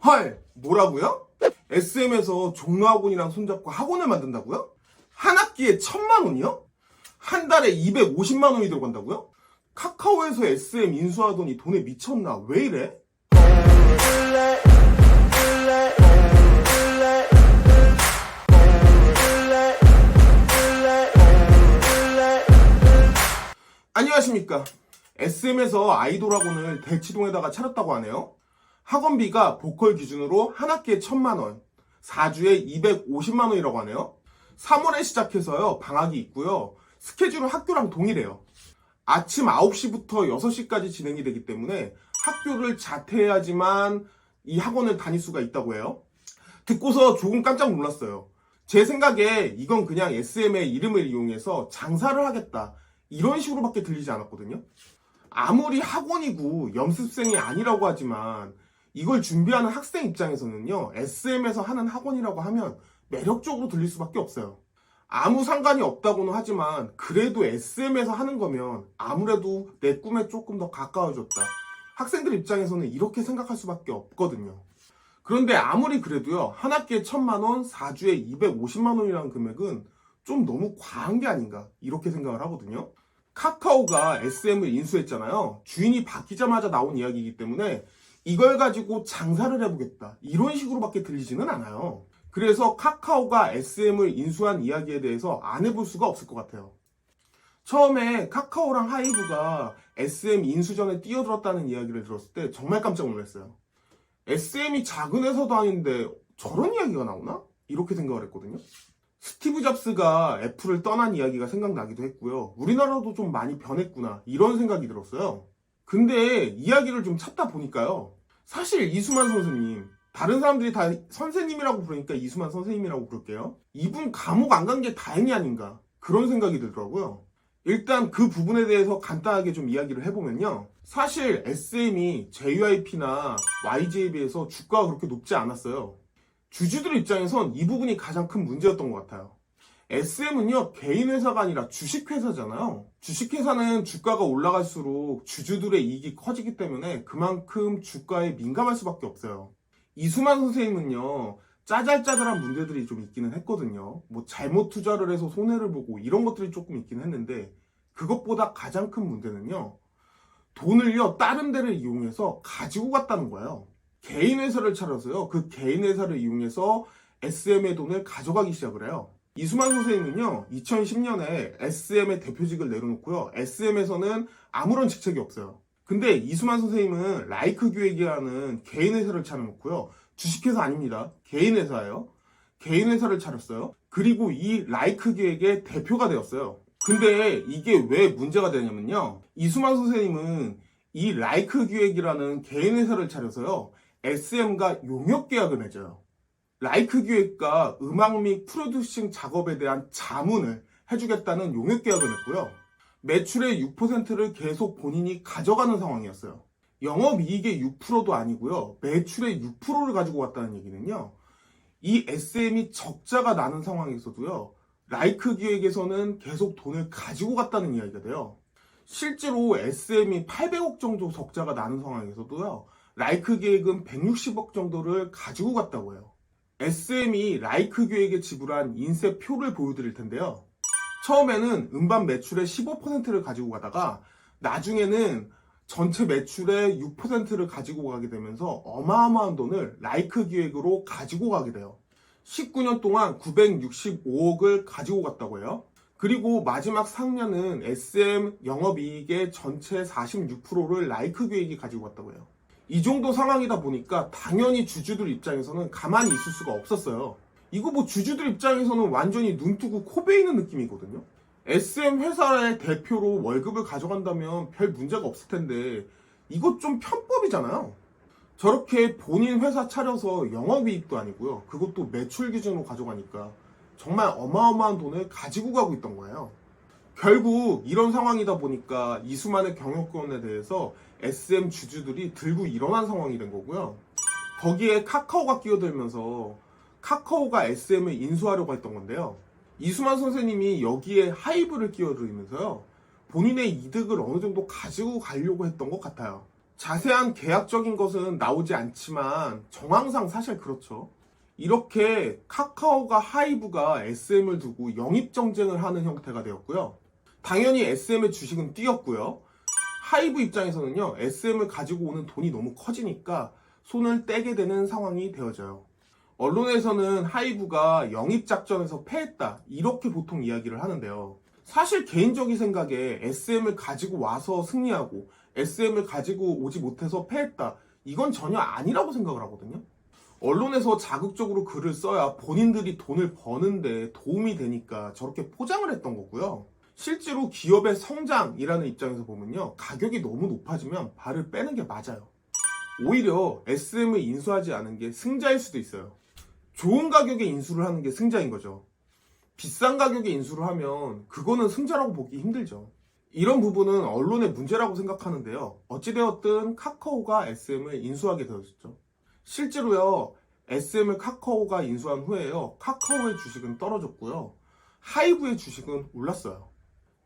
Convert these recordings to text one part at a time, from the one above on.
헐, 뭐라고요? SM에서 종로학원이랑 손잡고 학원을 만든다고요? 한 학기에 1,000만 원이요? 한 달에 250만 원이 들어간다고요? 카카오에서 SM 인수하더니 돈에 미쳤나? 왜 이래? 안녕하십니까. SM에서 아이돌 학원을 대치동에다가 차렸다고 하네요. 학원비가 보컬 기준으로 한 학기에 1,000만 원, 4주에 250만 원이라고 하네요. 3월에 시작해서요, 방학이 있고요. 스케줄은 학교랑 동일해요. 아침 9시부터 6시까지 진행이 되기 때문에 학교를 자퇴해야지만 이 학원을 다닐 수가 있다고 해요. 듣고서 조금 깜짝 놀랐어요. 제 생각에 이건 그냥 SM의 이름을 이용해서 장사를 하겠다, 이런 식으로밖에 들리지 않았거든요. 아무리 학원이고 연습생이 아니라고 하지만 이걸 준비하는 학생 입장에서는요, SM에서 하는 학원이라고 하면 매력적으로 들릴 수밖에 없어요. 아무 상관이 없다고는 하지만 그래도 SM에서 하는 거면 아무래도 내 꿈에 조금 더 가까워졌다, 학생들 입장에서는 이렇게 생각할 수밖에 없거든요. 그런데 아무리 그래도요, 한 학기에 1,000만 원, 4주에 250만 원이라는 금액은 좀 너무 과한 게 아닌가, 이렇게 생각을 하거든요. 카카오가 SM을 인수했잖아요. 주인이 바뀌자마자 나온 이야기이기 때문에 이걸 가지고 장사를 해보겠다, 이런 식으로밖에 들리지는 않아요. 그래서 카카오가 SM을 인수한 이야기에 대해서 안 해볼 수가 없을 것 같아요. 처음에 카카오랑 하이브가 SM 인수 전에 뛰어들었다는 이야기를 들었을 때 정말 깜짝 놀랐어요. SM이 작은 회사도 아닌데 저런 이야기가 나오나? 이렇게 생각을 했거든요. 스티브 잡스가 애플을 떠난 이야기가 생각나기도 했고요. 우리나라도 좀 많이 변했구나, 이런 생각이 들었어요. 근데 이야기를 좀 찾다 보니까요, 사실 이수만 선생님, 다른 사람들이 다 선생님이라고 부르니까 이수만 선생님이라고 부를게요. 이분 감옥 안 간 게 다행이 아닌가, 그런 생각이 들더라고요. 일단 그 부분에 대해서 간단하게 좀 이야기를 해보면요, 사실 SM이 JYP나 YG에 비해서 주가가 그렇게 높지 않았어요. 주주들 입장에선 이 부분이 가장 큰 문제였던 것 같아요. SM은요, 개인 회사가 아니라 주식회사잖아요. 주식회사는 주가가 올라갈수록 주주들의 이익이 커지기 때문에 그만큼 주가에 민감할 수밖에 없어요. 이수만 선생님은요, 짜잘짜잘한 문제들이 좀 있기는 했거든요. 뭐 잘못 투자를 해서 손해를 보고 이런 것들이 조금 있긴 했는데, 그것보다 가장 큰 문제는요, 돈을요 다른 데를 이용해서 가지고 갔다는 거예요. 개인 회사를 차려서요, 그 개인 회사를 이용해서 SM의 돈을 가져가기 시작을 해요. 이수만 선생님은요, 2010년에 SM의 대표직을 내려놓고요, SM에서는 아무런 직책이 없어요. 근데 이수만 선생님은 라이크 기획이라는 개인 회사를 차려놓고요, 주식회사 아닙니다, 개인 회사예요. 개인 회사를 차렸어요. 그리고 이 라이크 기획의 대표가 되었어요. 근데 이게 왜 문제가 되냐면요, 이수만 선생님은 이 라이크 기획이라는 개인 회사를 차려서요, SM과 용역 계약을 맺어요. 라이크 기획과 음악 및 프로듀싱 작업에 대한 자문을 해주겠다는 용역 계약을 맺고요. 매출의 6%를 계속 본인이 가져가는 상황이었어요. 영업이익의 6%도 아니고요, 매출의 6%를 가지고 왔다는 얘기는요, 이 SM이 적자가 나는 상황에서도요, 라이크 기획에서는 계속 돈을 가지고 갔다는 이야기가 돼요. 실제로 SM이 800억 정도 적자가 나는 상황에서도요, 라이크 기획은 160억 정도를 가지고 갔다고 해요. SM이 라이크 기획에 지불한 인쇄표를 보여드릴 텐데요. 처음에는 음반 매출의 15%를 가지고 가다가 나중에는 전체 매출의 6%를 가지고 가게 되면서 어마어마한 돈을 라이크 기획으로 가지고 가게 돼요. 19년 동안 965억을 가지고 갔다고 해요. 그리고 마지막 상년은 SM 영업이익의 전체 46%를 라이크 기획이 가지고 갔다고 해요. 이 정도 상황이다 보니까 당연히 주주들 입장에서는 가만히 있을 수가 없었어요. 이거 뭐 주주들 입장에서는 완전히 눈 뜨고 코 베이는 느낌이거든요. SM 회사의 대표로 월급을 가져간다면 별 문제가 없을 텐데 이거 좀 편법이잖아요. 저렇게 본인 회사 차려서 영업이익도 아니고요, 그것도 매출 기준으로 가져가니까 정말 어마어마한 돈을 가지고 가고 있던 거예요. 결국 이런 상황이다 보니까 이수만의 경영권에 대해서 SM 주주들이 들고 일어난 상황이 된 거고요. 거기에 카카오가 끼어들면서 카카오가 SM을 인수하려고 했던 건데요. 이수만 선생님이 여기에 하이브를 끼어들면서요, 본인의 이득을 어느 정도 가지고 가려고 했던 것 같아요. 자세한 계약적인 것은 나오지 않지만 정황상 사실 그렇죠. 이렇게 카카오가 하이브가 SM을 두고 영입 정쟁을 하는 형태가 되었고요. 당연히 SM의 주식은 뛰었고요. 하이브 입장에서는요, SM을 가지고 오는 돈이 너무 커지니까 손을 떼게 되는 상황이 되어져요. 언론에서는 하이브가 영입 작전에서 패했다, 이렇게 보통 이야기를 하는데요. 사실 개인적인 생각에 SM을 가지고 와서 승리하고 SM을 가지고 오지 못해서 패했다, 이건 전혀 아니라고 생각을 하거든요. 언론에서 자극적으로 글을 써야 본인들이 돈을 버는데 도움이 되니까 저렇게 포장을 했던 거고요. 실제로 기업의 성장이라는 입장에서 보면요, 가격이 너무 높아지면 발을 빼는 게 맞아요. 오히려 SM을 인수하지 않은 게 승자일 수도 있어요. 좋은 가격에 인수를 하는 게 승자인 거죠. 비싼 가격에 인수를 하면 그거는 승자라고 보기 힘들죠. 이런 부분은 언론의 문제라고 생각하는데요. 어찌되었든 카카오가 SM을 인수하게 되었죠. 실제로요, SM을 카카오가 인수한 후에요, 카카오의 주식은 떨어졌고요, 하이브의 주식은 올랐어요.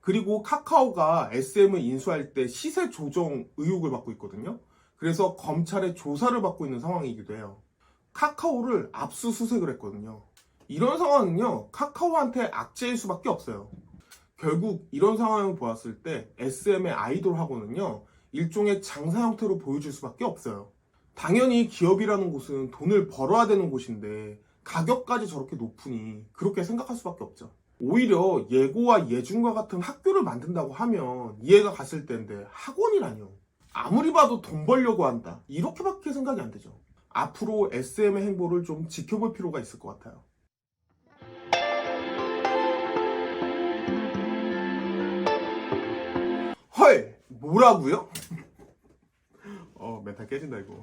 그리고 카카오가 SM을 인수할 때 시세 조정 의혹을 받고 있거든요. 그래서 검찰의 조사를 받고 있는 상황이기도 해요. 카카오를 압수수색을 했거든요. 이런 상황은요, 카카오한테 악재일 수밖에 없어요. 결국 이런 상황을 보았을 때 SM의 아이돌하고는요, 일종의 장사 형태로 보여줄 수밖에 없어요. 당연히 기업이라는 곳은 돈을 벌어야 되는 곳인데 가격까지 저렇게 높으니 그렇게 생각할 수밖에 없죠. 오히려 예고와 예준과 같은 학교를 만든다고 하면 이해가 갔을 텐데 학원이라뇨. 아무리 봐도 돈 벌려고 한다, 이렇게밖에 생각이 안 되죠. 앞으로 SM의 행보를 좀 지켜볼 필요가 있을 것 같아요. 헐! 뭐라고요? 멘탈 깨진다 이거.